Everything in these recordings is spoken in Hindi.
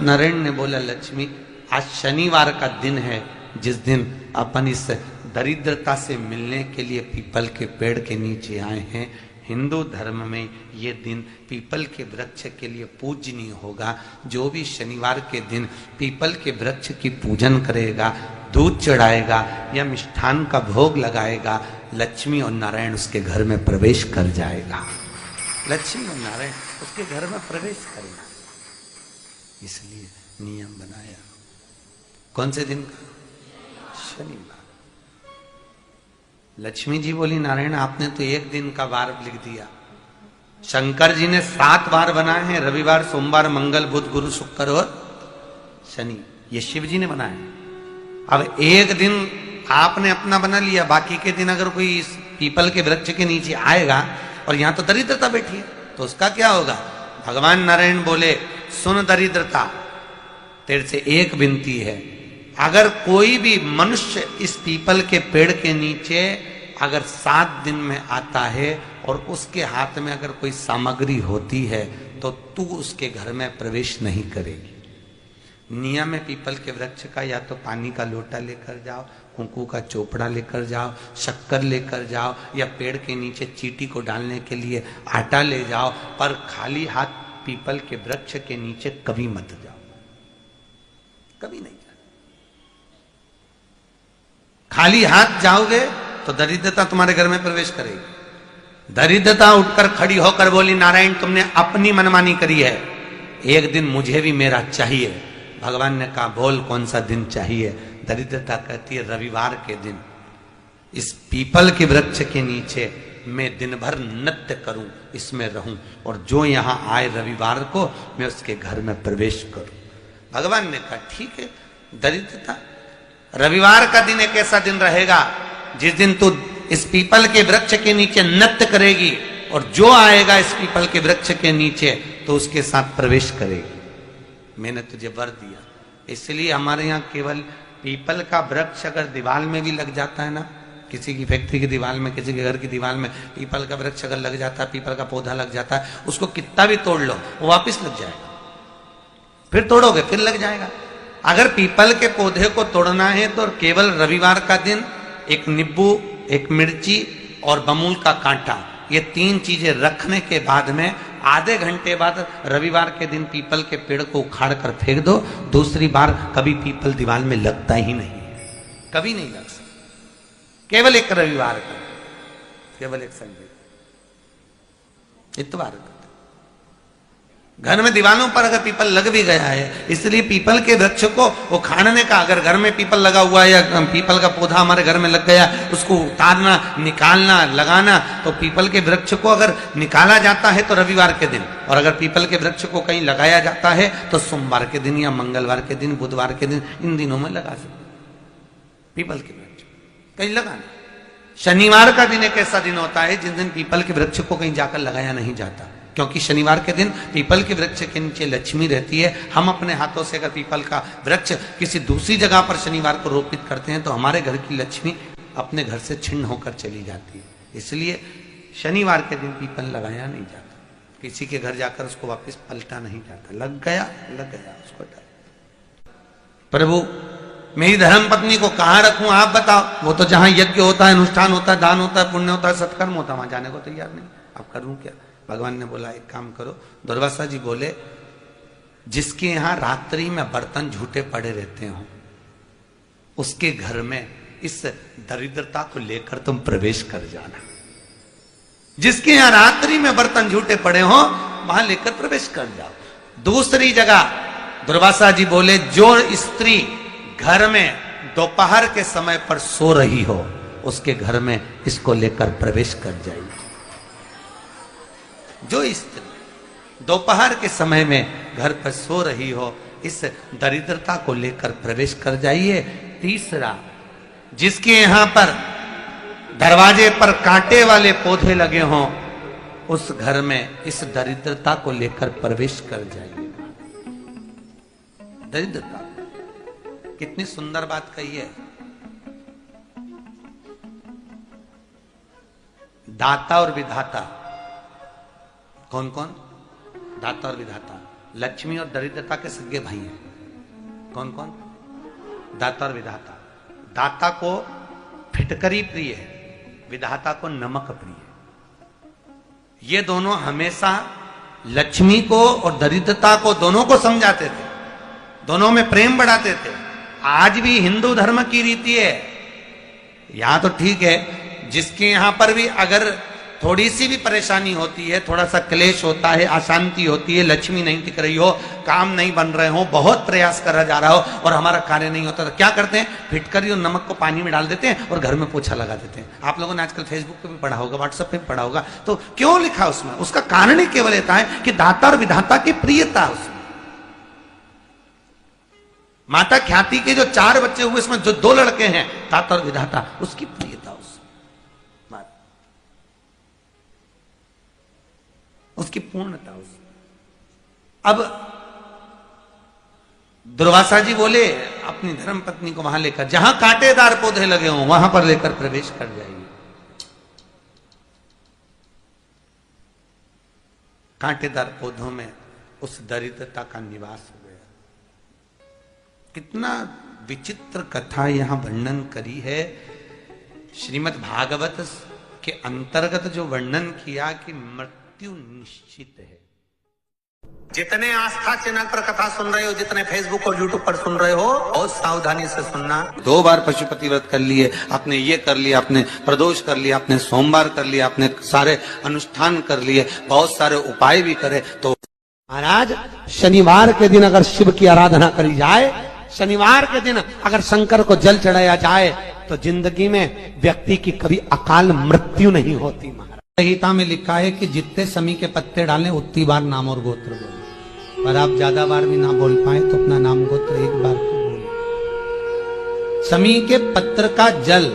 नारायण ने बोला, लक्ष्मी आज शनिवार का दिन है, जिस दिन अपन इस दरिद्रता से मिलने के लिए पीपल के पेड़ के नीचे आए हैं। हिंदू धर्म में ये दिन पीपल के वृक्ष के लिए पूजनीय होगा। जो भी शनिवार के दिन पीपल के वृक्ष की पूजन करेगा, दूध चढ़ाएगा या मिष्ठान का भोग लगाएगा, लक्ष्मी और नारायण उसके घर में प्रवेश कर जाएगा। लक्ष्मी और नारायण उसके घर में प्रवेश करेगा। इसलिए नियम बनाया। कौन से दिन का? शनिवार। लक्ष्मी जी बोली, नारायण आपने तो एक दिन का वार लिख दिया। शंकर जी ने 7 वार बनाए हैं, रविवार, सोमवार, मंगल, बुध, गुरु, शुक्र और शनि। ये शिव जी ने बनाए। अब एक दिन आपने अपना बना लिया, बाकी के दिन अगर कोई इस पीपल के वृक्ष के नीचे आएगा और यहां तो दरिद्रता बैठी है, तो उसका क्या होगा? भगवान नारायण बोले, सुन दरिद्रता, तेरे से एक विनती है, अगर कोई भी मनुष्य इस पीपल के पेड़ के नीचे अगर 7 दिन में आता है और उसके हाथ में अगर कोई सामग्री होती है तो तू उसके घर में प्रवेश नहीं करेगी। नियम है पीपल के वृक्ष का, या तो पानी का लोटा लेकर जाओ, कुंकू का चोपड़ा लेकर जाओ, शक्कर लेकर जाओ, या पेड़ के नीचे चींटी को डालने के लिए आटा ले जाओ, पर खाली हाथ पीपल के वृक्ष के नीचे कभी मत जाओ, कभी नहीं। खाली हाथ जाओगे तो दरिद्रता तुम्हारे घर में प्रवेश करेगी। दरिद्रता उठकर खड़ी होकर बोली, नारायण तुमने अपनी मनमानी करी है, एक दिन मुझे भी मेरा चाहिए। भगवान ने कहा, बोल कौन सा दिन चाहिए? दरिद्रता कहती है, रविवार के दिन इस पीपल के वृक्ष के नीचे मैं दिन भर नृत्य करूं, इसमें रहूं, और जो यहां आए रविवार को मैं उसके घर में प्रवेश करूं। भगवान ने कहा, ठीक है। दरिद्रता, रविवार का दिन एक ऐसा दिन रहेगा जिस दिन तू इस पीपल के वृक्ष के नीचे नृत्य करेगी, और जो आएगा इस पीपल के वृक्ष के नीचे तो उसके साथ प्रवेश करेगी। मैंने तुझे वर दिया। इसलिए हमारे यहाँ केवल पीपल का वृक्ष अगर दीवार में भी लग जाता है ना, किसी की फैक्ट्री की दीवार में, किसी के घर की दीवार में पीपल का वृक्ष अगर लग जाता है, पीपल का पौधा लग जाता है, उसको कितना भी तोड़ लो वो वापिस लग जाएगा। फिर तोड़ोगे फिर लग जाएगा। अगर पीपल के पौधे को तोड़ना है तो केवल रविवार का दिन एक नींबू, एक मिर्ची और बमूल का कांटा, ये 3 चीजें रखने के बाद में आधे घंटे बाद रविवार के दिन पीपल के पेड़ को उखाड़ कर फेंक दो। दूसरी बार कभी पीपल दीवार में लगता ही नहीं, कभी नहीं लग सकता। केवल एक रविवार का, केवल एक संडे, इतवार का। घर में दीवानों पर अगर पीपल लग भी गया है, इसलिए पीपल के वृक्ष को उखाड़ने का, अगर घर में पीपल लगा हुआ है या पीपल का पौधा हमारे घर में लग गया, उसको उतारना, निकालना, लगाना, तो पीपल के वृक्ष को अगर निकाला जाता है तो रविवार के दिन, और अगर पीपल के वृक्ष को कहीं लगाया जाता है तो सोमवार के दिन या मंगलवार के दिन, बुधवार के दिन, इन दिनों में लगा सकते पीपल के वृक्ष कहीं लगाना। शनिवार का दिन एक ऐसा दिन होता है जिस दिन पीपल के वृक्ष को कहीं जाकर लगाया नहीं जाता, क्योंकि शनिवार के दिन पीपल के वृक्ष के नीचे लक्ष्मी रहती है। हम अपने हाथों से अगर पीपल का वृक्ष किसी दूसरी जगह पर शनिवार को रोपित करते हैं तो हमारे घर की लक्ष्मी अपने घर से छिन्न होकर चली जाती है। इसलिए शनिवार के दिन पीपल लगाया नहीं जाता, किसी के घर जाकर उसको वापस पलटा नहीं जाता। लग गया उसको डाल। प्रभु मेरी धर्म पत्नी को कहाँ रखूं आप बताओ? वो तो जहां यज्ञ होता है, अनुष्ठान होता है, दान होता है, पुण्य होता है, सत्कर्म होता है, वहां जाने को तैयार नहीं। अब करूं क्या? भगवान ने बोला, एक काम करो। दुर्वासा जी बोले, जिसके यहां रात्रि में बर्तन झूठे पड़े रहते हो उसके घर में इस दरिद्रता को लेकर तुम प्रवेश कर जाना। जिसके यहां रात्रि में बर्तन झूठे पड़े हो वहां लेकर प्रवेश कर जाओ। दूसरी जगह दुर्वासा जी बोले, जो स्त्री घर में दोपहर के समय पर सो रही हो उसके घर में इसको लेकर प्रवेश कर जाइए। जो स्त्री दोपहर के समय में घर पर सो रही हो इस दरिद्रता को लेकर प्रवेश कर जाइए। तीसरा, जिसके यहां पर दरवाजे पर कांटे वाले पौधे लगे हों उस घर में इस दरिद्रता को लेकर प्रवेश कर जाइए। दरिद्रता, कितनी सुंदर बात कही है। दाता और विधाता, कौन कौन? दाता और विधाता। लक्ष्मी और दरिद्रता के सगे भाई हैं। कौन कौन? दाता और विधाता। दाता को फिटकरी प्रिय है, विधाता को नमक प्रिय है। ये दोनों हमेशा लक्ष्मी को और दरिद्रता को दोनों को समझाते थे, दोनों में प्रेम बढ़ाते थे। आज भी हिंदू धर्म की रीति है। यहां तो ठीक है, जिसके यहां पर भी अगर थोड़ी सी भी परेशानी होती है, थोड़ा सा क्लेश होता है, अशांति होती है, लक्ष्मी नहीं टिक रही हो, काम नहीं बन रहे हो, बहुत प्रयास करा जा रहा हो और हमारा कार्य नहीं होता, तो क्या करते हैं? फिटकरी और नमक को पानी में डाल देते हैं और घर में पोछा लगा देते हैं। आप लोगों ने आजकल फेसबुक पे भी पढ़ा होगा, व्हाट्सएप पे भी पढ़ा होगा। तो क्यों लिखा उसमें? उसका कारण ही केवल इतना है कि दाता और विधाता की प्रियता उसमें। माता ख्याति के जो 4 बच्चे हुए, इसमें जो 2 लड़के हैं, दाता और विधाता, उसकी प्रियता उसकी पूर्णता उस। अब दुर्वासा जी बोले अपनी धर्म पत्नी को वहां लेकर, जहां कांटेदार पौधे लगे हों वहां पर लेकर प्रवेश कर जाइए। कांटेदार पौधों में उस दरिद्रता का निवास हो गया। कितना विचित्र कथा यहां वर्णन करी है। श्रीमद् भागवत के अंतर्गत जो वर्णन किया कि मृत्यु निश्चित है। जितने आस्था चैनल पर कथा सुन रहे हो, जितने फेसबुक और यूट्यूब पर सुन रहे हो, बहुत सावधानी से सुनना। 2 बार पशुपति व्रत कर लिए, आपने ये कर लिया, आपने प्रदोष कर लिया, आपने सोमवार कर लिया, आपने सारे अनुष्ठान कर लिए, बहुत सारे उपाय भी करे, तो महाराज शनिवार के दिन अगर शिव की आराधना करी जाए, शनिवार के दिन अगर शंकर को जल चढ़ाया जाए, तो जिंदगी में व्यक्ति की कभी अकाल मृत्यु नहीं होती। संहिता में लिखा है कि जितने समी के पत्ते डालें उतनी बार नाम और गोत्र बोले, पर आप ज्यादा बार भी ना बोल पाए तो अपना नाम गोत्र एक बार तो बोले। समी के पत्र का जल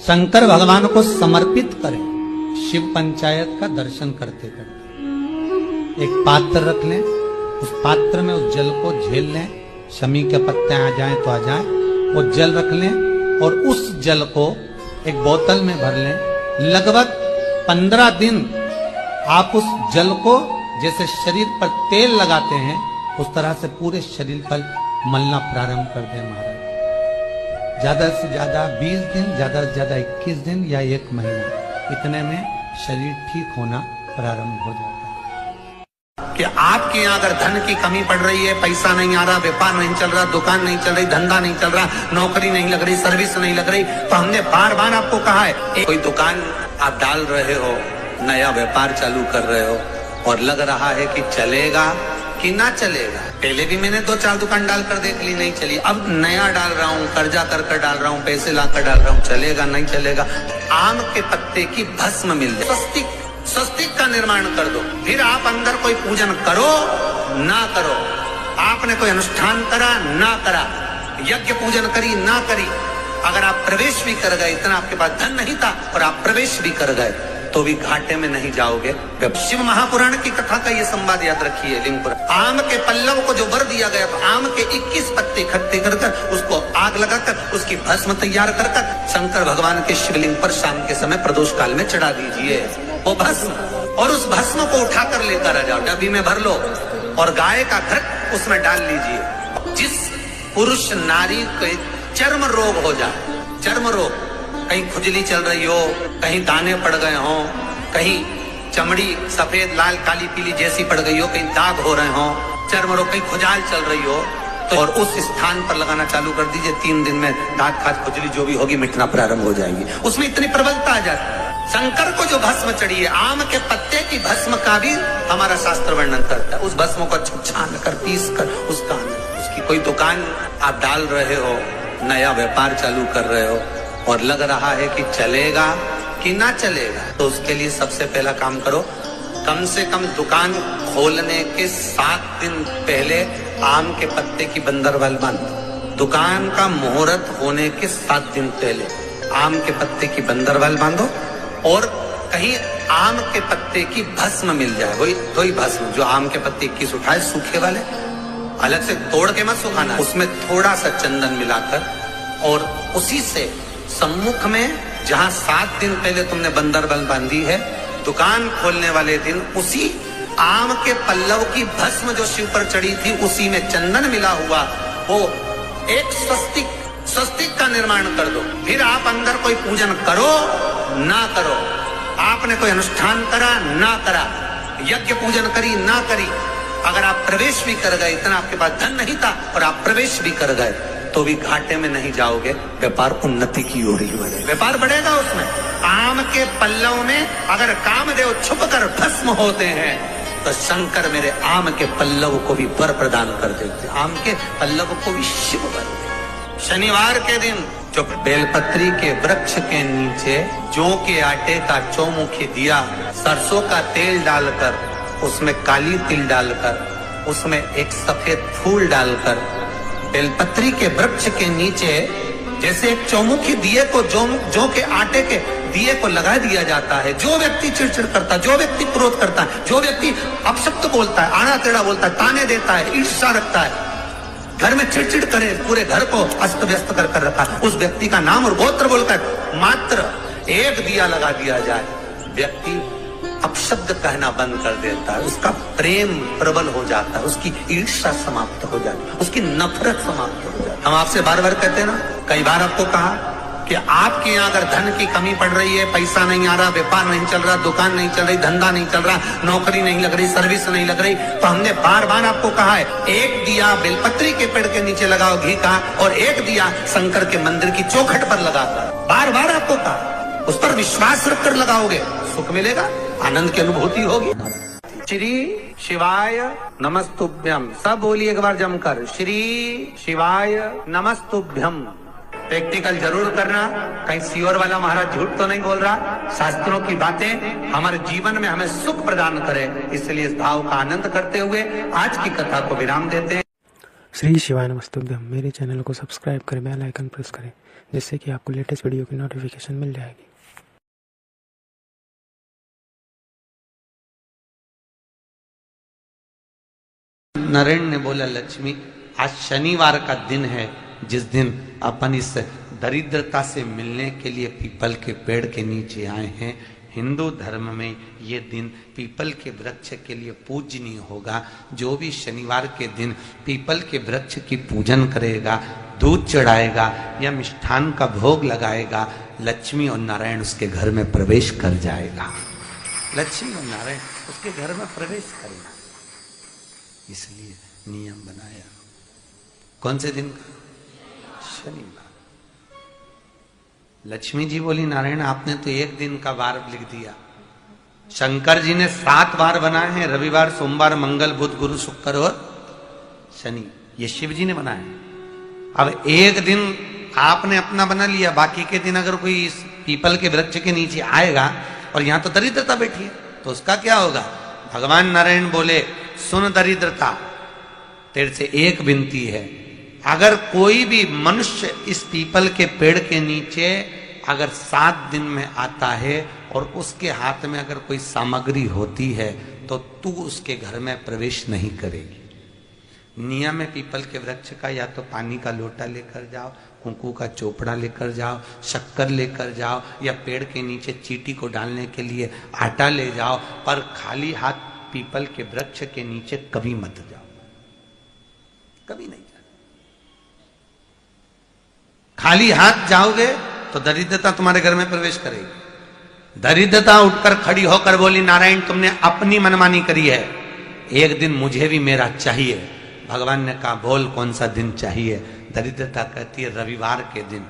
शंकर भगवान को समर्पित करें, शिव पंचायत का दर्शन करते करते। एक पात्र रख लें, उस पात्र में उस जल को झेल लें, शमी के पत्ते आ जाएं तो आ जाएं, वो जल रख लें और उस जल को एक बोतल में भर लें। लगभग 15 दिन आप उस जल को जैसे शरीर पर तेल लगाते हैं उस तरह से पूरे शरीर पर मलना प्रारंभ कर दें महाराज। ज्यादा से ज्यादा 20 दिन, ज्यादा से ज्यादा 21 दिन या 1 महीना, इतने में शरीर ठीक होना प्रारंभ हो जाता है। कि आपके यहाँ अगर धन की कमी पड़ रही है, पैसा नहीं आ रहा, व्यापार नहीं चल रहा, दुकान नहीं चल रही, धंधा नहीं चल रहा, नौकरी नहीं लग रही, सर्विस नहीं लग रही, तो हमने बार बार आपको कहा है, कोई दुकान आप डाल रहे हो, नया व्यापार चालू कर रहे हो और लग रहा है कि चलेगा कि ना चलेगा। पहले भी मैंने 2-4 दुकान डालकर देख ली, नहीं चली, अब नया डाल रहा हूँ, कर्जा कर डाल रहा हूँ, पैसे लाकर डाल रहा हूँ, चलेगा नहीं चलेगा। आम के पत्ते की भस्म मिल जाए, स्वस्तिक का निर्माण कर दो, फिर आप अंदर कोई पूजन करो ना करो, आपने कोई अनुष्ठान करा ना करा, यज्ञ पूजन करी ना करी, अगर आप प्रवेश भी कर गए, इतना आपके पास धन नहीं था और आप प्रवेश भी कर गए, तो भी घाटे में नहीं जाओगे। शिव महापुराण की कथा का ये संवाद याद रखिए। लिंगपुर आम के पल्लव को जो वर दिया गया, तो आम के 21 पत्ते इकट्ठे कर उसको आग लगाकर उसकी भस्म तैयार कर शंकर भगवान के शिवलिंग पर शाम के समय प्रदोष काल में चढ़ा दीजिए वो भस्म, और उस भस्म को उठाकर लेकर आ जाओ, डब्बी में भर लो और गाय का घृत उसमें डाल लीजिए। जिस पुरुष नारी को चर्म रोग हो जाए, चर्म रोग, कहीं खुजली चल रही हो, कहीं दाने पड़ गए हो, कहीं चमड़ी सफेद लाल काली पीली जैसी पड़ गई हो, कहीं दाग हो रहे हो, चर्म रोग, कहीं खुजाल चल रही हो, तो और उस स्थान पर लगाना चालू कर दीजिए। 3 दिन में दांत खाद खुजली जो भी होगी मिटना प्रारंभ हो जाएगी। उसमें इतनी प्रबलता आ जाती है। शंकर को जो भस्म चढ़ी है, आम के पत्ते की भस्म का भी हमारा शास्त्र वर्णन करता है। उस भस्म को छान कर पीस कर उसका, उसकी कोई दुकान आप डाल रहे हो, नया व्यापार चालू कर रहे हो और लग रहा है कि चलेगा कि ना चलेगा, तो उसके लिए सबसे पहला काम करो, कम से कम दुकान खोलने के 7 दिन पहले आम के पत्ते की बंदरवाल बांधो। दुकान का मुहूर्त होने के 7 दिन पहले आम के पत्ते की बंदरवाल बांधो और कहीं आम के पत्ते की भस्म मिल जाए, वही भस्म जो आम के पत्ते 21 उठाए सूखे वाले, अलग से तोड़ के मत सुखाना, उसमें थोड़ा सा चंदन मिलाकर और उसी से सम्मुख में जहां 7 दिन पहले तुमने बंदरबल बांधी है, दुकान खोलने वाले दिन उसी आम के पल्लव की भस्म जो शिव पर चढ़ी थी उसी में चंदन मिला हुआ, वो एक स्वस्तिक का निर्माण कर दो। फिर आप अंदर कोई पूजन करो ना करो, आपने कोई अनुष्ठान करा ना करा, यज्ञ पूजन करी ना करी, अगर आप प्रवेश भी कर गए, इतना आपके पास धन नहीं था और आप प्रवेश भी कर गए, तो भी घाटे में नहीं जाओगे, व्यापार उन्नति की ओर ही बढ़ेगा, व्यापार बढ़ेगा उसमें। आम के पल्लव में अगर कामदेव छुप कर भस्म होते हैं तो शंकर मेरे आम के पल्लव को भी वर प्रदान कर देते, आम के पल्लव को भी शिव वर देते। शनिवार के दिन जो बेलपत्री के वृक्ष के नीचे जौ के आटे का चौमुखी दिया, सरसों का तेल डालकर, उसमें काली तिल डालकर, उसमें एक सफेद फूल डालकर, बेलपत्री के वृक्ष के नीचे जैसे एक चौमुखी दिए को जौ के आटे के दिए को लगा दिया जाता है। जो व्यक्ति चिड़चिड़ करता है, जो व्यक्ति क्रोध करता है, जो व्यक्ति अपशब्द बोलता है, आड़ा टेढ़ा बोलता है, ताने देता है, ईर्ष्या रखता है, घर में चिड़चिड़ करे, पूरे घर को अस्त व्यस्त कर रखा, उस व्यक्ति का नाम और गोत्र बोलकर मात्र एक दिया लगा दिया जाए, व्यक्ति अपशब्द कहना बंद कर देता है, उसका प्रेम प्रबल हो जाता है, उसकी ईर्ष्या समाप्त हो जाती है, उसकी नफरत समाप्त हो जाती है। हम आपसे बार बार कहते हैं ना, कई बार आपको कहा कि आपके यहाँ अगर धन की कमी पड़ रही है, पैसा नहीं आ रहा, व्यापार नहीं चल रहा, दुकान नहीं चल रही, धंधा नहीं चल रहा, नौकरी नहीं लग रही, सर्विस नहीं लग रही, तो हमने बार बार आपको कहा है, एक दिया बेलपत्री के पेड़ के नीचे लगाओ घी का, और एक दिया शंकर के मंदिर की चौखट पर लगाकर, बार बार आपको कहा, उस पर विश्वास रखकर लगाओगे, सुख मिलेगा, आनंद की अनुभूति होगी। श्री शिवाय नमस्तुभ्यम, सब बोलिए एक बार जमकर, श्री शिवाय नमस्तुभ्यम। प्रैक्टिकल जरूर करना, कहीं सियोर वाला महाराज झूठ तो नहीं बोल रहा, शास्त्रों की बातें हमारे जीवन में हमें सुख प्रदान करे, इसलिए इस भाव का आनंद करते हुए आज की कथा को विराम देते हैं। श्री शिवाय नमस्तुभ्यम। मेरे चैनल को सब्सक्राइब करें, बेल आइकन प्रेस करें, जिससे कि आपको लेटेस्ट वीडियो की नोटिफिकेशन मिल जाएगी। नरेन ने बोला, लक्ष्मी आज शनिवार का दिन है, जिस दिन अपन इस दरिद्रता से मिलने के लिए पीपल के पेड़ के नीचे आए हैं। हिंदू धर्म में ये दिन पीपल के वृक्ष के लिए पूजनीय होगा। जो भी शनिवार के दिन पीपल के वृक्ष की पूजन करेगा, दूध चढ़ाएगा या मिष्ठान का भोग लगाएगा, लक्ष्मी और नारायण उसके घर में प्रवेश कर जाएगा, लक्ष्मी और नारायण उसके घर में प्रवेश करेगा। इसलिए नियम बनाया। कौन से दिन का? शनिवार। लक्ष्मी जी बोली, नारायण आपने तो एक दिन का वार लिख दिया, शंकर जी ने 7 वार बनाए हैं, रविवार, सोमवार, मंगल, बुध, गुरु, शुक्र और शनि, ये शिव जी ने बनाया। अब एक दिन आपने अपना बना लिया, बाकी के दिन अगर कोई इस पीपल के वृक्ष के नीचे आएगा और यहां तो दरिद्रता बैठी है, तो उसका क्या होगा? भगवान नारायण बोले, सुन दरिद्रता, तेरे से एक विनती है, अगर कोई भी मनुष्य इस पीपल के पेड़ के नीचे अगर 7 दिन में आता है और उसके हाथ में अगर कोई सामग्री होती है तो तू उसके घर में प्रवेश नहीं करेगी। नियम है पीपल के वृक्ष का, या तो पानी का लोटा लेकर जाओ, कुंकू का चोपड़ा लेकर जाओ, शक्कर लेकर जाओ, या पेड़ के नीचे चींटी को डालने के लिए आटा ले जाओ, पर खाली हाथ पीपल के वृक्ष के नीचे कभी मत जाओ, कभी नहीं जाओ। खाली हाथ जाओगे तो दरिद्रता तुम्हारे घर में प्रवेश करेगी। दरिद्रता उठकर खड़ी होकर बोली, नारायण तुमने अपनी मनमानी करी है, एक दिन मुझे भी मेरा चाहिए। भगवान ने कहा, बोल कौन सा दिन चाहिए? दरिद्रता कहती है, रविवार के दिन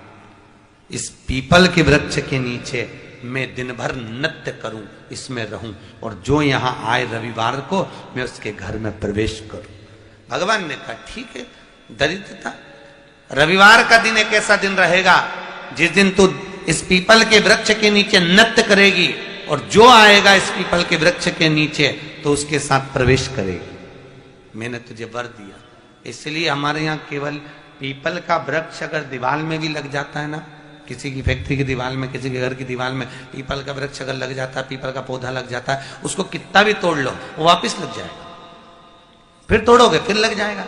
इस पीपल के वृक्ष के नीचे मैं दिन भर नृत्य करूं, इसमें रहूं, और जो यहां आए रविवार को मैं उसके घर में प्रवेश करूं। भगवान ने कहा, ठीक है। दरिद्रता, रविवार का दिन एक ऐसा दिन रहेगा जिस दिन तू इस पीपल के वृक्ष के नीचे नृत्य करेगी, और जो आएगा इस पीपल के वृक्ष के नीचे तो उसके साथ प्रवेश करेगी। मैंने तुझे वर दिया। इसलिए हमारे यहाँ केवल पीपल का वृक्ष अगर दीवार में भी लग जाता है ना, किसी की फैक्ट्री की दीवार में, किसी के घर की दीवार में पीपल का वृक्ष अगर लग जाता है, पीपल का पौधा लग जाता है, उसको कितना भी तोड़ लो वो वापिस लग जाएगा, फिर तोड़ोगे फिर लग जाएगा।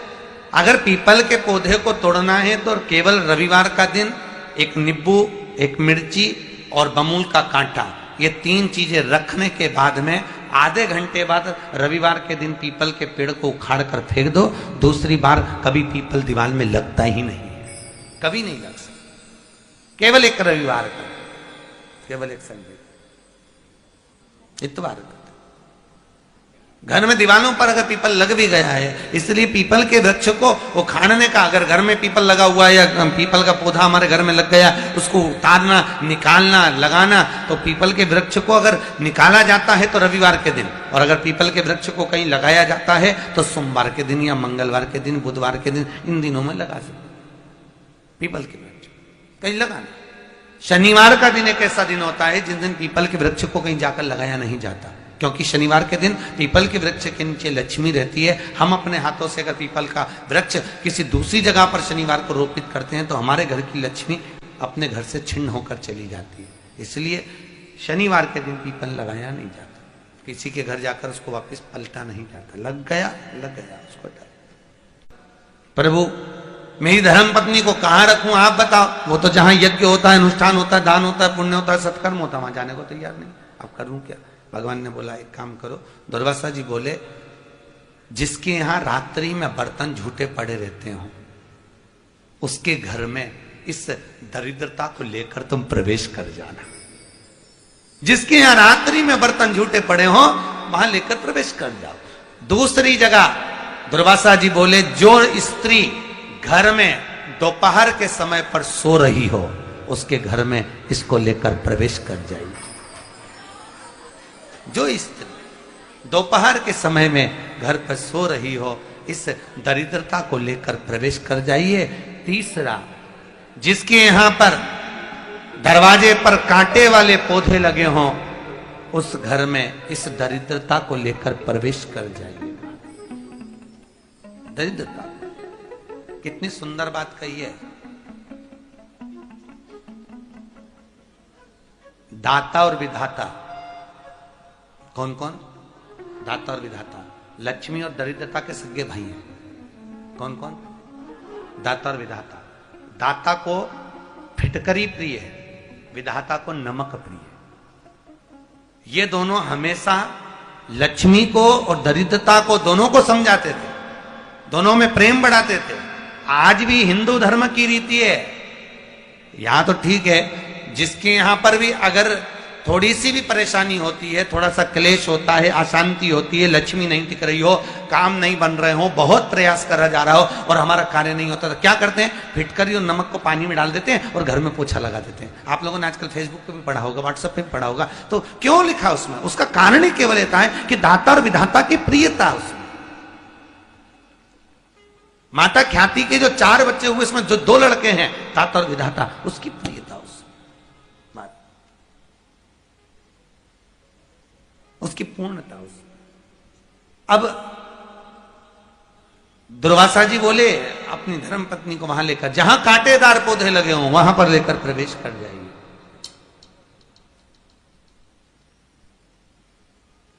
अगर पीपल के पौधे को तोड़ना है तो केवल रविवार का दिन एक नींबू, एक मिर्ची और बमूल का कांटा, ये 3 चीजें रखने के बाद में आधे घंटे बाद रविवार के दिन पीपल के पेड़ को उखाड़ कर फेंक दो, दूसरी बार कभी पीपल दीवार में लगता ही नहीं है, कभी नहीं लग सकता। केवल एक रविवार का, केवल एक संडे, इतवार का। घर में दीवालों पर अगर पीपल लग भी गया है, इसलिए पीपल के वृक्ष को उखाड़ने का, अगर घर में पीपल लगा हुआ है या पीपल का पौधा हमारे घर में लग गया, उसको उतारना, निकालना, लगाना, तो पीपल के वृक्ष को अगर निकाला जाता है तो रविवार के दिन, और अगर पीपल के वृक्ष को कहीं लगाया जाता है तो सोमवार के दिन या मंगलवार के दिन, बुधवार के दिन, इन दिनों में लगा सकते पीपल के वृक्ष कहीं लगाना। शनिवार का दिन एक ऐसा दिन होता है जिस दिन पीपल के वृक्ष को कहीं जाकर लगाया नहीं जाता, क्योंकि शनिवार के दिन पीपल के वृक्ष के नीचे लक्ष्मी रहती है। हम अपने हाथों से अगर पीपल का वृक्ष किसी दूसरी जगह पर शनिवार को रोपित करते हैं तो हमारे घर की लक्ष्मी अपने घर से छिन्न होकर चली जाती है। इसलिए शनिवार के दिन पीपल लगाया नहीं जाता, किसी के घर जाकर उसको वापस पलटा नहीं जाता, लग गया उसको। प्रभु मेरी धर्म पत्नी को कहां रखूं, आप बताओ। वो तो जहां यज्ञ होता है, अनुष्ठान होता है, दान होता है, पुण्य होता है, सत्कर्म होता है, वहां जाने को तैयार नहीं। अब करूं क्या? भगवान ने बोला एक काम करो। दुर्वासा जी बोले जिसके यहां रात्रि में बर्तन झूठे पड़े रहते हो, उसके घर में इस दरिद्रता को लेकर तुम प्रवेश कर जाना। जिसके यहां रात्रि में बर्तन झूठे पड़े हो, वहां लेकर प्रवेश कर जाओ। दूसरी जगह दुर्वासा जी बोले जो स्त्री घर में दोपहर के समय पर सो रही हो, उसके घर में इसको लेकर प्रवेश कर जाइए। जो स्त्री दोपहर के समय में घर पर सो रही हो, इस दरिद्रता को लेकर प्रवेश कर जाइए। तीसरा, जिसके यहां पर दरवाजे पर कांटे वाले पौधे लगे हों, उस घर में इस दरिद्रता को लेकर प्रवेश कर जाइए। दरिद्रता, कितनी सुंदर बात कही है। दाता और विधाता, कौन कौन? दाता और विधाता। लक्ष्मी और दरिद्रता के सगे भाई हैं। कौन कौन? दाता और विधाता। दाता को फिटकरी प्रिय है, विधाता को नमक प्रिय है। ये दोनों हमेशा लक्ष्मी को और दरिद्रता को, दोनों को समझाते थे, दोनों में प्रेम बढ़ाते थे। आज भी हिंदू धर्म की रीति है। यहां तो ठीक है, जिसके यहां पर भी अगर थोड़ी सी भी परेशानी होती है, थोड़ा सा क्लेश होता है, अशांति होती है, लक्ष्मी नहीं टिक रही हो, काम नहीं बन रहे हो, बहुत प्रयास करा जा रहा हो और हमारा कार्य नहीं होता, तो क्या करते हैं? फिटकरी और नमक को पानी में डाल देते हैं और घर में पोछा लगा देते हैं। आप लोगों ने आजकल फेसबुक पे भी पढ़ा होगा, व्हाट्सएप पे भी पढ़ा होगा। तो क्यों लिखा उसमें? उसका कारण ही केवल यह है कि दाता और विधाता की प्रियता उसमें। माता ख्याति के जो 4 बच्चे हुए, इसमें जो 2 लड़के हैं, दाता और विधाता, उसकी प्रियता, उसकी पूर्णता। अब दुर्वासा जी बोले अपनी धर्म पत्नी को वहां लेकर, जहां कांटेदार पौधे लगे हों, वहां पर लेकर प्रवेश कर जाइए।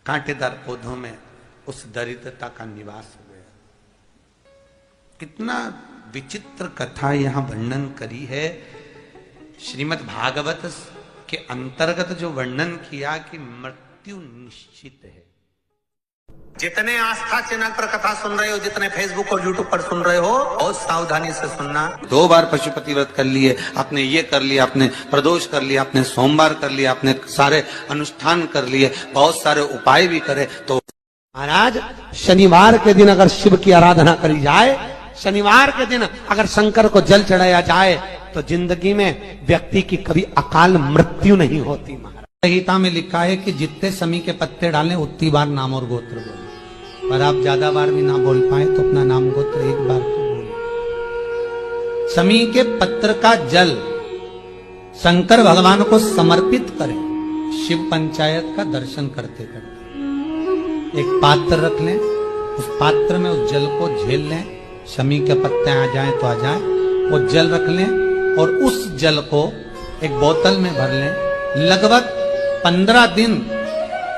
कांटेदार पौधों में उस दरिद्रता का निवास हो गया। कितना विचित्र कथा यहां वर्णन करी है। श्रीमद् भागवत के अंतर्गत जो वर्णन किया कि मृत्यु निश्चित है। जितने आस्था चैनल पर कथा सुन रहे हो, जितने फेसबुक और यूट्यूब पर सुन रहे हो, बहुत सावधानी से सुनना। 2 बार पशुपति व्रत कर लिए आपने, ये कर लिया आपने, प्रदोष कर लिया आपने, सोमवार कर लिया आपने, सारे अनुष्ठान कर लिए, बहुत सारे उपाय भी करे, तो महाराज शनिवार के दिन अगर शिव की आराधना करी जाए, शनिवार के दिन अगर शंकर को जल चढ़ाया जाए, तो जिंदगी में व्यक्ति की कभी अकाल मृत्यु नहीं होती। महाराज गीता में लिखा है कि जितने समी के पत्ते डालें उतनी बार नाम और गोत्र बोले, पर आप ज्यादा बार भी ना बोल पाए तो अपना नाम गोत्र एक बार तो बोले। समी के पत्र का जल शंकर भगवान को समर्पित करें, शिव पंचायत का दर्शन करते करते। एक पात्र रख लें, उस पात्र में उस जल को झेल लें, शमी के पत्ते आ जाएं तो आ जाएं, वो जल रख लें और उस जल को एक बोतल में भर लें। लगभग 15 दिन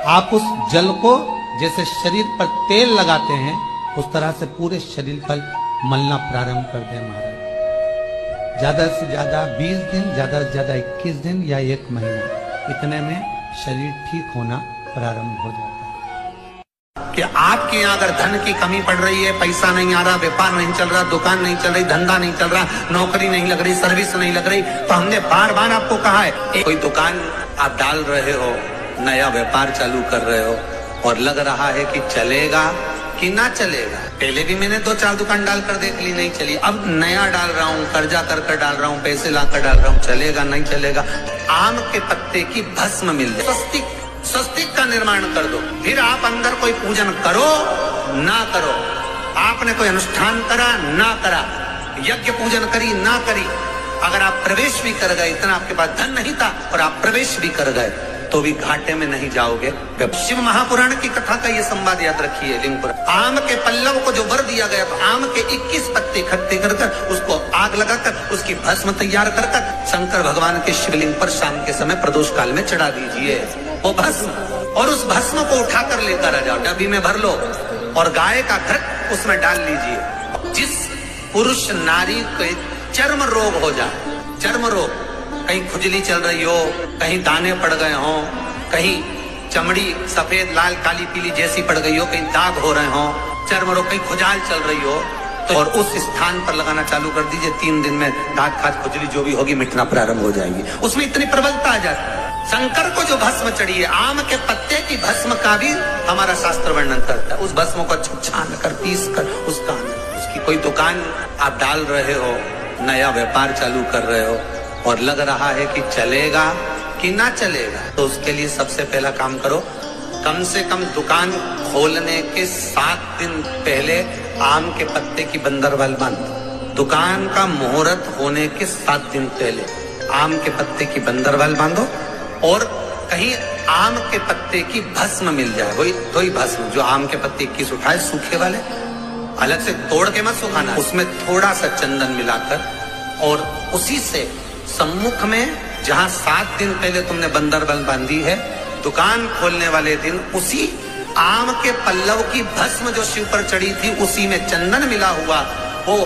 आप उस जल को जैसे शरीर पर तेल लगाते हैं, उस तरह से पूरे शरीर पर मलना प्रारंभ कर दें। महाराज ज्यादा से ज्यादा 20 दिन, ज्यादा से ज्यादा 21 दिन या 1 महीना, इतने में शरीर ठीक होना प्रारंभ हो जाता है। कि आपके यहाँ अगर धन की कमी पड़ रही है, पैसा नहीं आ रहा, व्यापार नहीं चल रहा, दुकान नहीं चल रही, धंधा नहीं चल रहा, नौकरी नहीं लग रही, सर्विस नहीं लग रही, तो हमने बार बार आपको कहा है कोई दुकान आप डाल रहे हो, नया व्यापार चालू कर रहे हो और लग रहा है कि चलेगा कि ना चलेगा। पहले भी मैंने 2-4 दुकान डालकर देख ली, नहीं चली। अब नया डाल रहा हूँ, कर्जा कर डाल रहा हूँ, पैसे लाकर डाल रहा हूँ, चलेगा नहीं चलेगा। आम के पत्ते की भस्म मिल जाए, स्वस्तिक का निर्माण कर दो। फिर आप अंदर कोई पूजन करो ना करो, आपने कोई अनुष्ठान करा ना करा, यज्ञ पूजन करी ना करी, अगर आप प्रवेश भी कर गए, इतना आपके पास धन नहीं था और आप प्रवेश भी कर गए, तो भी घाटे में नहीं जाओगे। शिव महापुराण की कथा का ये संवाद याद रखिए। लिंगपुर आम के पल्लव को जो वर दिया गया, तो आम के 21 पत्ते इकट्ठे कर उसको आग लगाकर उसकी भस्म तैयार कर शंकर भगवान के शिवलिंग पर शाम के समय प्रदोष काल में चढ़ा दीजिए वो भस्म, और उस भस्म को उठाकर लेकर आ जाओ, डब्बी में भर लो और गाय का घृत उसमें डाल लीजिए। जिस पुरुष नारी को चर्म रोग हो जाए, चर्म रोग, कहीं खुजली चल रही हो, कहीं दाने पड़ गए हो, कहीं चमड़ी सफेद लाल काली पीली जैसी पड़ गई हो, कहीं दाग हो रहे हो, चर्म रोग, कहीं खुजाल चल रही हो, तो और उस स्थान पर लगाना चालू कर दीजिए। 3 दिन में दाग खाद खुजली जो भी होगी मिटना प्रारंभ हो जाएगी। उसमें इतनी प्रबलता आ जाती है। शंकर को जो भस्म चढ़ी है, आम के पत्ते की भस्म का भी हमारा शास्त्र वर्णन करता है। उस भस्म को अच्छा छान कर पीस कर उसकी कोई दुकान आप डाल रहे हो, नया व्यापार चालू कर रहे हो और लग रहा है कि चलेगा कि ना चलेगा, तो उसके लिए सबसे पहला काम करो, कम से कम दुकान खोलने के 7 दिन पहले आम के पत्ते की बंदरवाल बांधो। दुकान का मुहूर्त होने के 7 दिन पहले आम के पत्ते की बंदरवाल बांधो और कहीं आम के पत्ते की भस्म मिल जाए, वही भस्म जो आम के पत्ते 21 उठाए सूखे वाले, अलग से तोड़ के मत सुखाना, उसमें थोड़ा सा चंदन मिलाकर और उसी से सम्मुख में जहां 7 दिन पहले तुमने बंदरवाल बांधी है, दुकान खोलने वाले दिन उसी आम के पल्लव की भस्म जो शिव पर चढ़ी थी, उसी में चंदन मिला हुआ वो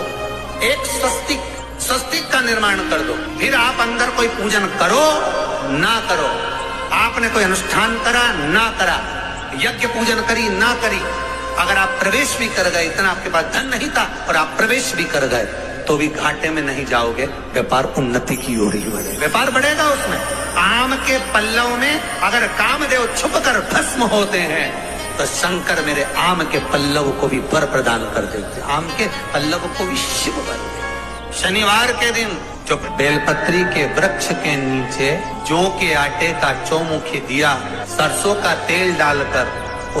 एक स्वस्तिक का निर्माण कर दो। फिर आप अंदर कोई पूजन करो ना करो, आपने कोई अनुष्ठान करा ना करा, यज्ञ पूजन करी ना करी, अगर आप प्रवेश भी कर गए, इतना आपके पास धन नहीं था और आप प्रवेश भी कर गए, तो भी घाटे में नहीं जाओगे। व्यापार उन्नति की ओर ही बढ़ेगा, व्यापार बढ़ेगा। उसमें आम के पल्लव में अगर कामदेव छुप कर भस्म होते हैं, तो शंकर मेरे आम के पल्लव को भी वर प्रदान कर देते, आम के पल्लव को भी शिव वर देते। शनिवार के दिन जो बेलपत्री के वृक्ष के नीचे जौ के आटे का चौमुखी दिया, सरसों का तेल डालकर,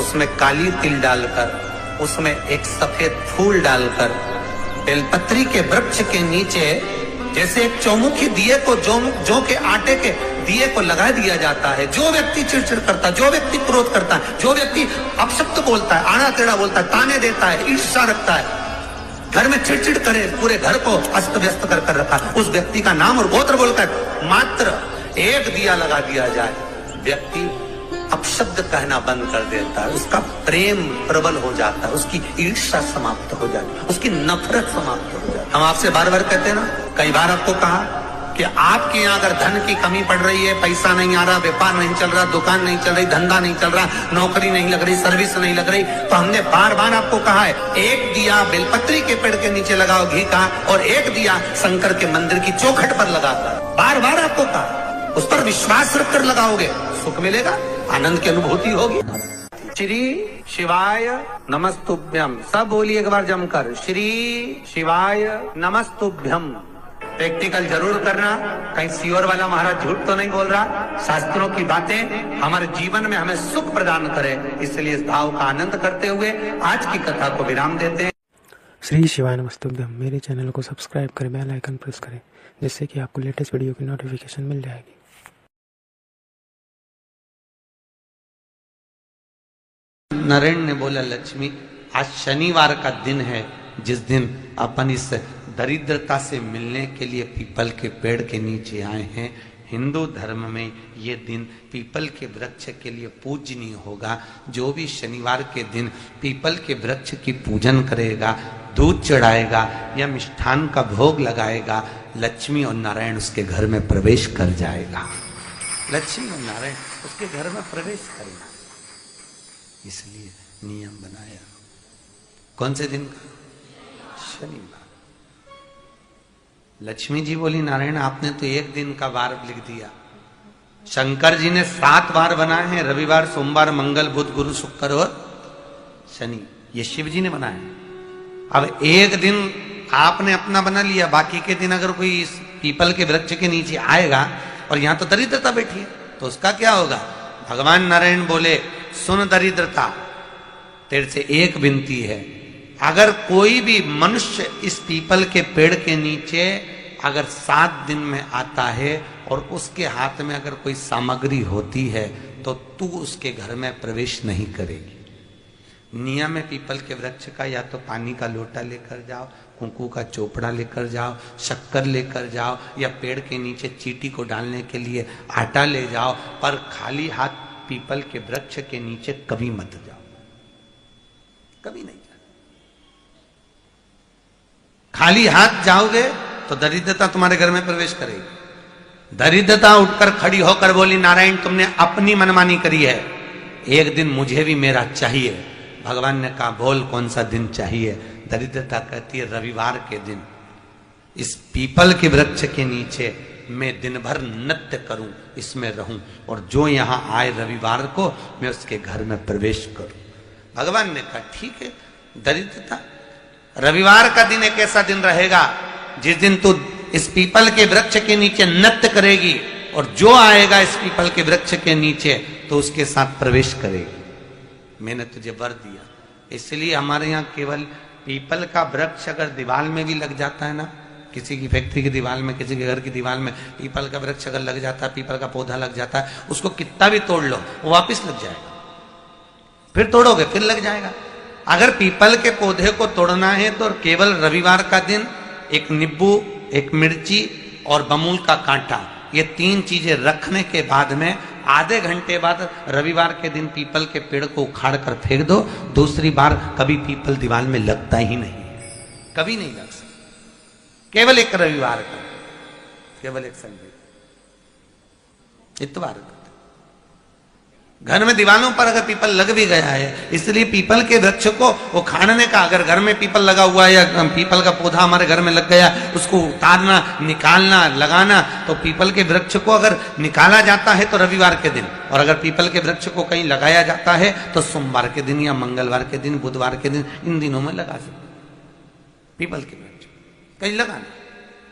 उसमें काली तिल डालकर, उसमें एक सफेद फूल डालकर, बेलपत्री के वृक्ष के नीचे जैसे एक चौमुखी दिए को जौ के आटे के दिए को लगा दिया जाता है। जो व्यक्ति चिड़चिड़ करता है, जो व्यक्ति क्रोध करता है, जो व्यक्ति अपशब्द बोलता है, आड़ा टेढ़ा बोलता है, ताने देता है, ईर्ष्या रखता है, घर में चिड़चिड़ करे, पूरे घर को अस्त व्यस्त कर रखा, उस व्यक्ति का नाम और गोत्र बोलकर मात्र एक दिया लगा दिया जाए, व्यक्ति अपशब्द कहना बंद कर देता है, उसका प्रेम प्रबल हो जाता है, उसकी ईर्ष्या समाप्त हो जाती है, उसकी नफरत समाप्त हो जाती है। हम आपसे बार बार कहते हैं ना, कई बार आपको कहा कि आपके यहाँ अगर धन की कमी पड़ रही है, पैसा नहीं आ रहा, व्यापार नहीं चल रहा, दुकान नहीं चल रही, धंधा नहीं चल रहा, नौकरी नहीं लग रही, सर्विस नहीं लग रही, तो हमने बार बार आपको कहा है, एक दिया बेलपत्री के पेड़ के नीचे लगाओ घी का, और एक दिया शंकर के मंदिर की चौखट पर लगाकर, बार बार आपको कहा, उस पर विश्वास रखकर लगाओगे, सुख मिलेगा, आनंद की अनुभूति होगी। श्री शिवाय नमस्तुभ्यम, सब बोलिए एक बार जमकर, श्री शिवाय नमस्तुभ्यम। प्रैक्टिकल जरूर करना, कहीं सियोर वाला महाराज झूठ तो नहीं बोल रहा, शास्त्रों की बातें हमारे जीवन में हमें सुख प्रदान करे, इसलिए इस भाव का आनंद करते हुए आज की कथा को विराम देते हैं। श्री शिवाय नमस्तुभ्यम। मेरे चैनल को सब्सक्राइब करें, बेल आइकन प्रेस करें, जिससे कि आपको लेटेस्ट वीडियो की नोटिफिकेशन मिल जाएगी। नरेन ने बोला, लक्ष्मी आज शनिवार का दिन है, जिस दिन अपन इस दरिद्रता से मिलने के लिए पीपल के पेड़ के नीचे आए हैं। हिंदू धर्म में ये दिन पीपल के वृक्ष के लिए पूजनीय होगा। जो भी शनिवार के दिन पीपल के वृक्ष की पूजन करेगा, दूध चढ़ाएगा या मिष्ठान का भोग लगाएगा, लक्ष्मी और नारायण उसके घर में प्रवेश कर जाएगा। लक्ष्मी और नारायण उसके घर में प्रवेश करेगा। इसलिए नियम बनाया। कौन से दिन का? शनिवार। लक्ष्मी जी बोली नारायण आपने तो एक दिन का वार लिख दिया। शंकर जी ने 7 वार बनाए हैं, रविवार, सोमवार, मंगल, बुध, गुरु, शुक्र और शनि। ये शिव जी ने बनाया। अब एक दिन आपने अपना बना लिया, बाकी के दिन अगर कोई इस पीपल के वृक्ष के नीचे आएगा और यहां तो दरिद्रता बैठी है तो उसका क्या होगा? भगवान नारायण बोले सुन दरिद्रता, तेरे से एक विनती है, अगर कोई भी मनुष्य इस पीपल के पेड़ के नीचे अगर 7 दिन में आता है और उसके हाथ में अगर कोई सामग्री होती है तो तू उसके घर में प्रवेश नहीं करेगी। नियम है पीपल के वृक्ष का, या तो पानी का लोटा लेकर जाओ, कुंकू का चोपड़ा लेकर जाओ, शक्कर लेकर जाओ, या पेड़ के नीचे चींटी को डालने के लिए आटा ले जाओ, पर खाली हाथ पीपल के वृक्ष के नीचे कभी मत जाओ, कभी नहीं जाओ। खाली हाथ जाओगे तो दरिद्रता तुम्हारे घर में प्रवेश करेगी। दरिद्रता उठकर खड़ी होकर बोली नारायण तुमने अपनी मनमानी करी है, एक दिन मुझे भी मेरा चाहिए। भगवान ने कहा बोल कौन सा दिन चाहिए? दरिद्रता कहती है रविवार के दिन इस पीपल के वृक्ष के नीचे मैं दिन भर नृत्य करूं, इसमें रहूं, और जो यहां आए रविवार को मैं उसके घर में प्रवेश करूं। भगवान ने कहा ठीक है। दरिद्रता रविवार का दिन एक ऐसा दिन रहेगा जिस दिन तू इस पीपल के वृक्ष के नीचे नृत्य करेगी और जो आएगा इस पीपल के वृक्ष के नीचे तो उसके साथ प्रवेश करेगी। मैंने तुझे वर दिया। इसलिए हमारे यहाँ केवल पीपल का वृक्ष अगर दीवार में भी लग जाता है ना, किसी की फैक्ट्री की दीवार में, किसी के घर की दीवार में पीपल का वृक्ष अगर लग जाता है, पीपल का पौधा लग जाता है, उसको कितना भी तोड़ लो वो वापिस लग जाएगा। फिर तोड़ोगे फिर लग जाएगा। अगर पीपल के पौधे को तोड़ना है तो केवल रविवार का दिन एक नींबू, एक मिर्ची और बमूल का कांटा, ये 3 चीजें रखने के बाद में आधे घंटे बाद रविवार के दिन पीपल के पेड़ को उखाड़ कर फेंक दो। दूसरी बार कभी पीपल दीवार में लगता ही नहीं, कभी नहीं लग सकता। केवल एक रविवार का, केवल एक संडे, इतवार का। घर में दीवारों पर अगर पीपल लग भी गया है, इसलिए पीपल के वृक्ष को उखाड़ने का, अगर घर में पीपल लगा हुआ है या पीपल का पौधा हमारे घर में लग गया, उसको उतारना, निकालना, लगाना, तो पीपल के वृक्ष को अगर निकाला जाता है तो रविवार के दिन, और अगर पीपल के वृक्ष को कहीं लगाया जाता है तो सोमवार के दिन या मंगलवार के दिन, बुधवार के दिन, इन दिनों में लगा सकते पीपल के वृक्ष कहीं लगाना।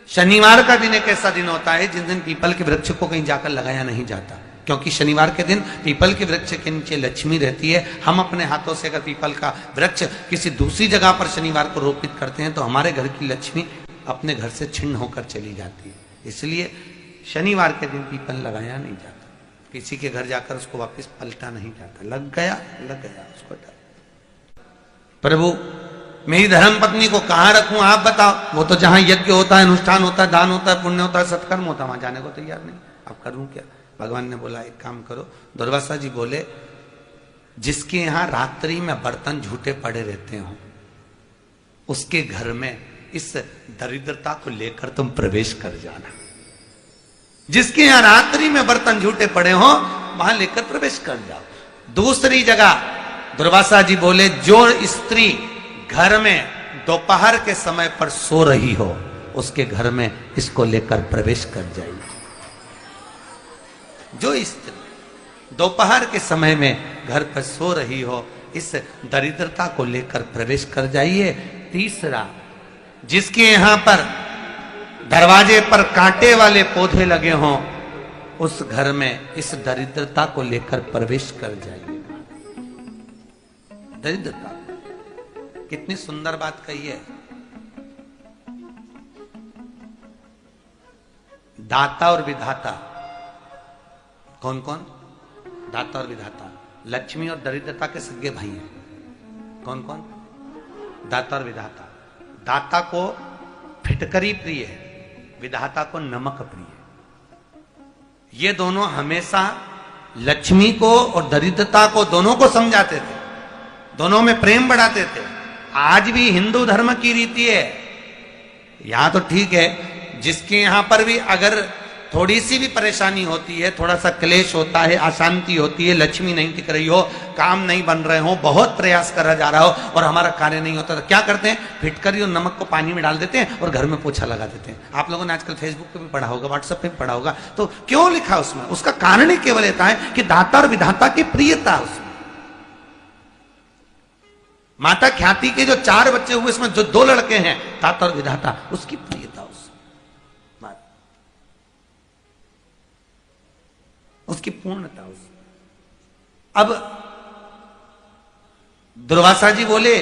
शनिवार का दिन एक ऐसा दिन होता है जिस दिन पीपल के वृक्ष को कहीं जाकर लगाया नहीं जाता, क्योंकि शनिवार के दिन पीपल के वृक्ष के नीचे लक्ष्मी रहती है। हम अपने हाथों से अगर पीपल का वृक्ष किसी दूसरी जगह पर शनिवार को रोपित करते हैं तो हमारे घर की लक्ष्मी अपने घर से छिन्न होकर चली जाती है। इसलिए शनिवार के दिन पीपल लगाया नहीं जाता, किसी के घर जाकर उसको वापस पलटा नहीं जाता। लग गया उसको प्रभु मेरी धर्म पत्नी को कहाँ रखूं आप बताओ? वो तो जहां यज्ञ होता है, अनुष्ठान होता है, दान होता है, पुण्य होता है, सत्कर्म होता है, वहां जाने को तैयार नहीं। अब करूं क्या? भगवान ने बोला एक काम करो। दुर्वासा जी बोले जिसके यहां रात्रि में बर्तन झूठे पड़े रहते हो उसके घर में इस दरिद्रता को लेकर तुम प्रवेश कर जाना। जिसके यहां रात्रि में बर्तन झूठे पड़े हो वहां लेकर प्रवेश कर जाओ। दूसरी जगह दुर्वासा जी बोले जो स्त्री घर में दोपहर के समय पर सो रही हो उसके घर में इसको लेकर प्रवेश कर जाइए। जो स्त्री दोपहर के समय में घर पर सो रही हो इस दरिद्रता को लेकर प्रवेश कर जाइए। तीसरा, जिसके यहां पर दरवाजे पर कांटे वाले पौधे लगे हों उस घर में इस दरिद्रता को लेकर प्रवेश कर जाइए। दरिद्रता कितनी सुंदर बात कही है। दाता और विधाता कौन कौन? दाता और विधाता। लक्ष्मी और दरिद्रता के सगे भाई हैं। कौन कौन? दाता और विधाता। दाता को फिटकरी प्रिय है, विधाता को नमक प्रिय है। ये दोनों हमेशा लक्ष्मी को और दरिद्रता को दोनों को समझाते थे, दोनों में प्रेम बढ़ाते थे। आज भी हिंदू धर्म की रीति है। यहां तो ठीक है, जिसके यहां पर भी अगर थोड़ी सी भी परेशानी होती है, थोड़ा सा क्लेश होता है, अशांति होती है, लक्ष्मी नहीं टिक रही हो, काम नहीं बन रहे हो, बहुत प्रयास करा जा रहा हो और हमारा कार्य नहीं होता, तो क्या करते हैं? फिटकरी और नमक को पानी में डाल देते हैं और घर में पोछा लगा देते हैं। आप लोगों ने आजकल फेसबुक पे भी पढ़ा होगा, व्हाट्सएप पे भी पढ़ा होगा। तो क्यों लिखा उसमें? उसका कारण ही केवल इतना है कि दाता और विधाता की प्रियता उसमें। माता ख्याति के जो 4 बच्चे हुए, इसमें जो 2 लड़के हैं, दाता और विधाता, उसकी प्रियता उसकी पूर्णता उस। अब दुर्वासा जी बोले